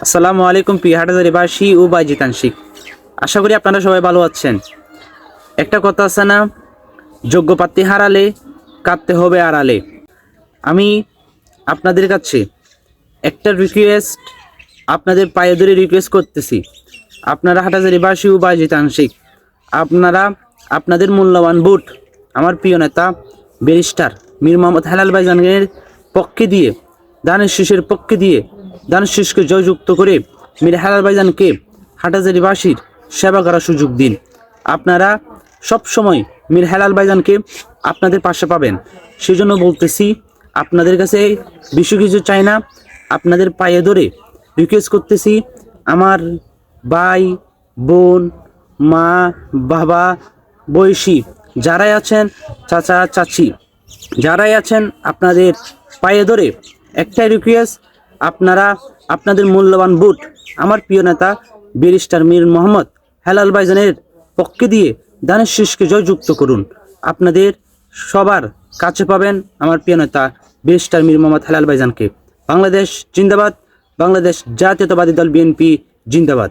আসসালামু আলাইকুম প্রিয় হাটহাজারীবাসী ও বাইজিতাংশিক, আশা করি আপনারা সবাই ভালো আছেন। একটা কথা আছে না, যোগ্য প্রার্থী হারালে কাঁদতে হবে আড়ালে। আমি আপনাদের কাছে একটা রিকোয়েস্ট, আপনাদের পায়ে ধরে রিকোয়েস্ট করতেছি, আপনারা হাটহাজারীবাসী ও বাইজিতাংশিক, আপনারা আপনাদের মূল্যবান ভোট আমার প্রিয় নেতা ব্যারিস্টার মীর মোহাম্মদ হেলাল ভাইজানের পক্ষে দিয়ে, দানের শীষের পক্ষে দিয়ে দানের শীষকে জয়যুক্ত করে মীর হেলাল ভাইজানকে হাটহাজারীবাসীর সেবা করার সুযোগ দিন। আপনারা সব সময় মীর হেলাল ভাইজানকে আপনাদের পাশে পাবেন। সেজন্য বলতেছি, আপনাদের কাছে বেশি কিছু চাই না, আপনাদের পায়ে ধরে রিকোয়েস্ট করতেছি, আমার ভাই বোন মা বাবা বয়সী যারাই আছেন, চাচা চাচি যারাই আছেন, আপনাদের পায়ে ধরে একটাই রিকোয়েস্ট, আপনারা আপনাদের মূল্যবান ভোট আমার প্রিয় নেতা ব্যারিস্টার মীর মোহাম্মদ হেলাল ভাইজানের পক্ষে দিয়ে দানের শীষকে জয়যুক্ত করুন। আপনাদের সবার কাছে পাবেন আমার প্রিয় নেতা ব্যারিস্টার মীর মোহাম্মদ হেলাল ভাইজানকে। বাংলাদেশ জিন্দাবাদ, বাংলাদেশ জাতীয়তাবাদী দল বিএনপি জিন্দাবাদ।